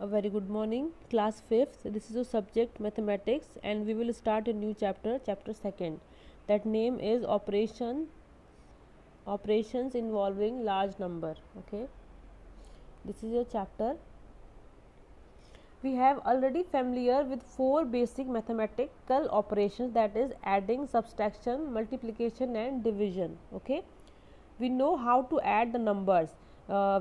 A very good morning, class 5th. This is your subject mathematics, and we will start a new chapter, chapter 2nd. That name is operations involving large number. Okay, this is your chapter. We have already familiar with 4 basic mathematical operations, that is adding, subtraction, multiplication and division. Okay, we know how to add the numbers.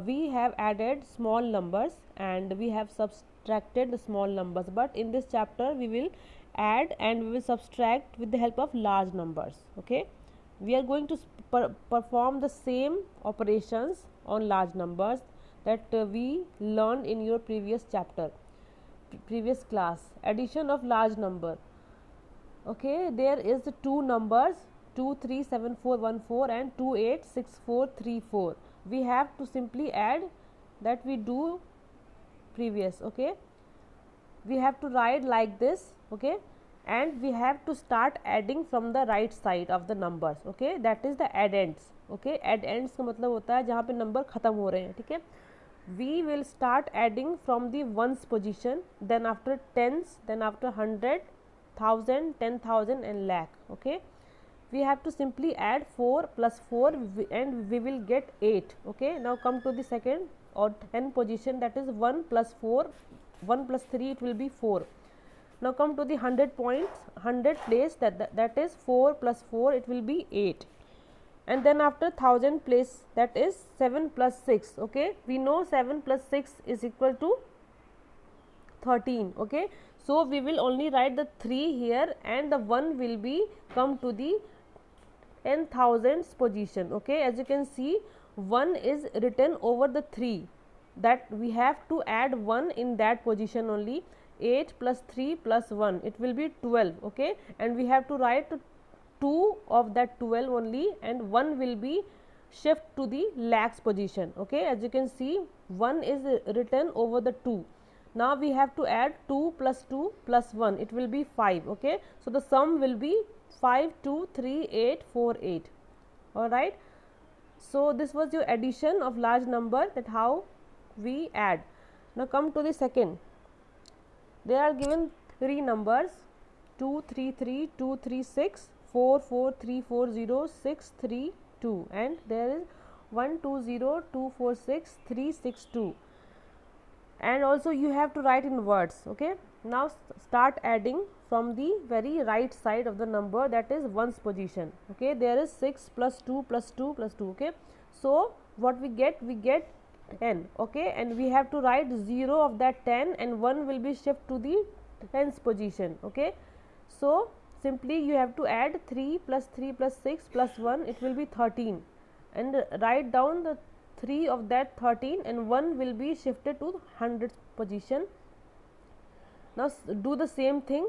We have added small numbers and we have subtracted the small numbers, but in this chapter we will add and we will subtract with the help of large numbers. Okay, we are going to perform the same operations on large numbers that we learned in your previous chapter, previous class. Addition of large number. Okay, there is two numbers 237414 and 286434. We have to simply add that we do previous. Okay, we have to write like this. Okay, and we have to start adding from the right side of the numbers. Okay, that is the addends. Okay, addends का मतलब होता है जहाँ पे number ख़त्म हो रहे हैं. ठीक है, we will start adding from the ones position, then after tens, then after 100, 1000, 10,000 and lakh. Okay, we have to simply add 4 plus 4 and we will get 8. Okay, now come to the second or 10 position, that is 1 plus 4, 1 plus 3, it will be 4. Now come to the 100 points, 100 place, that is 4 plus 4, it will be 8. And then after 1000 place, that is 7 plus 6. Okay, we know 7 plus 6 is equal to 13. Okay, so we will only write the 3 here and the 1 will be come to the 10,000s position. Okay, as you can see, 1 is written over the 3, that we have to add 1 in that position only. 8 plus 3 plus 1, it will be 12. Okay, and we have to write 2 of that 12 only, and 1 will be shift to the lakhs position. Okay, as you can see, 1 is written over the 2. Now we have to add 2 plus 2 plus 1, it will be 5. Okay, so the sum will be 5 2 3 8 4 8. All right, so this was your addition of large number, that how we add. Now come to the second. There are given 3 numbers 233 236 44340 632, and there is 120246 362, and also you have to write in words. Okay, now start adding from the very right side of the number, that is ones position. Okay, there is 6 plus 2 plus 2 plus 2. Okay, so what we get 10. Okay, and we have to write 0 of that 10 and 1 will be shift to the tens position. Okay, so simply you have to add 3 plus 3 plus 6 plus 1, it will be 13, and write down the 3 of that 13 and 1 will be shifted to 100th position. Now do the same thing.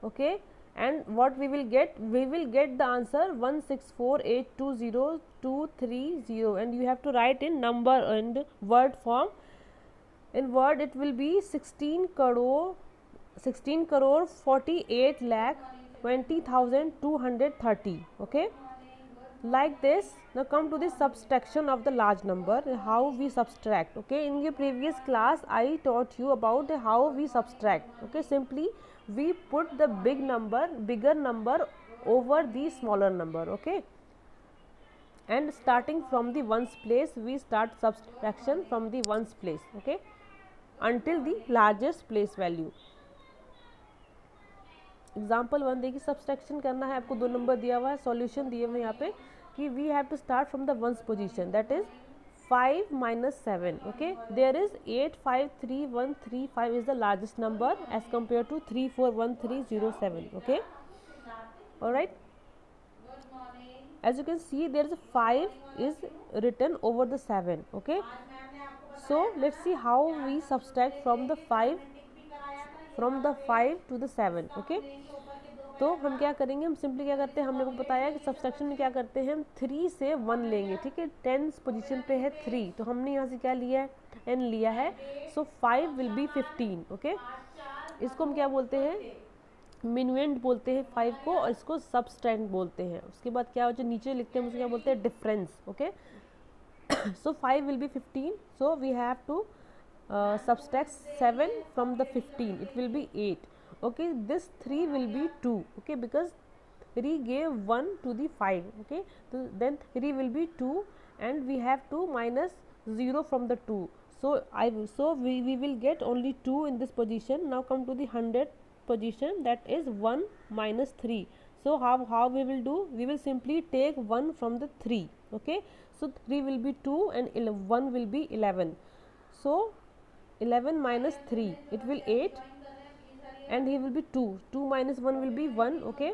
Okay, and what we will get the answer 164820230, and you have to write in number and word form. In word it will be 16 crore 48 lakh 20,230. Okay, like this. Now come to the subtraction of the large number, how we subtract. Okay, in your previous class I taught you about how we subtract. Okay, simply we put the bigger number over the smaller number. Okay, and starting from the ones place, we start subtraction from the ones place. Okay, until the largest place value. Example 1 देखिए, subtraction करना है आपको, 2 number दिया हुआ है, solution दिए हुए यहाँ पे कि we have to start from the ones position, that is 5 minus 7. Okay, there is 85313 is the largest number as compared to 341307. Okay, all right, as you can see there is a 5 is written over the 7. Okay, so let's see how we subtract from the 5 to the 7. Okay, तो हम क्या करेंगे, हम simply क्या करते हैं, हमने को बताया कि सब्सट्रैक्शन में क्या करते हैं, हम 3 से 1 लेंगे. ठीक है, 10 पोजीशन पे है 3, तो हमने यहाँ से क्या लिया है, n लिया है. सो 5 विल बी 15. ओके, इसको हम क्या बोलते हैं, मिनुएंड बोलते हैं 5 को, और इसको सबस्ट्रैंड बोलते हैं. उसके बाद क्या हो, जो नीचे लिखते हैं उसको क्या बोलते हैं, difference. Okay, so 5 will be 15, so we have to subtract 7 from the 15, it will be 8. Okay, this 3 will be 2. Okay, because 3 gave 1 to the 5. Okay, so then 3 will be 2, and we have to minus 0 from the 2. So we will get only 2 in this position. Now come to the 100 position, that is 1 minus 3. So how we will do? We will simply take 1 from the 3. Okay, so 3 will be 2 and 1 will be 11. So 11 minus 3, it will 8, and here will be 2. 2 minus 1 will be 1. Okay,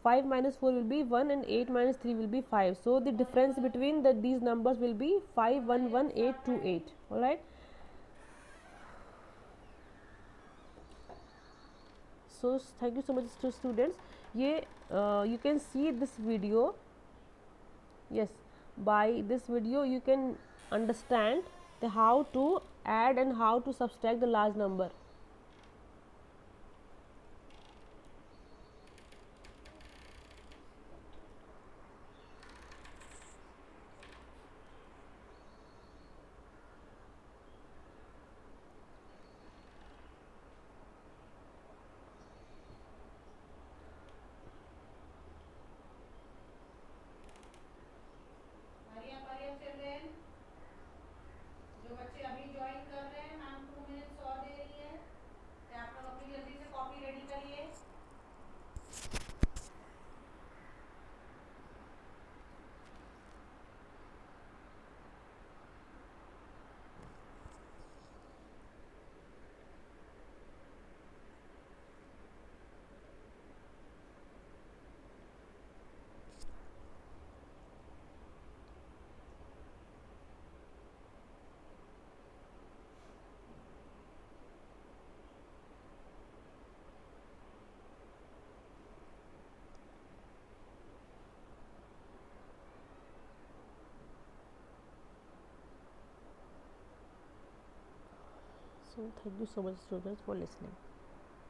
5 minus 4 will be 1, and 8 minus 3 will be 5. So the difference between these numbers will be 5, 1, 1, 8, 2, 8. All right. So thank you so much to students. You can see this video. Yes, by this video you can understand how to add and how to subtract the large number. जो बच्चे अभी join कर रहे हैं ma'am 2 minutes और दे रही है, तो आप लोग अपनी जल्दी से कॉपी रेडी करिए। So thank you so much students for listening.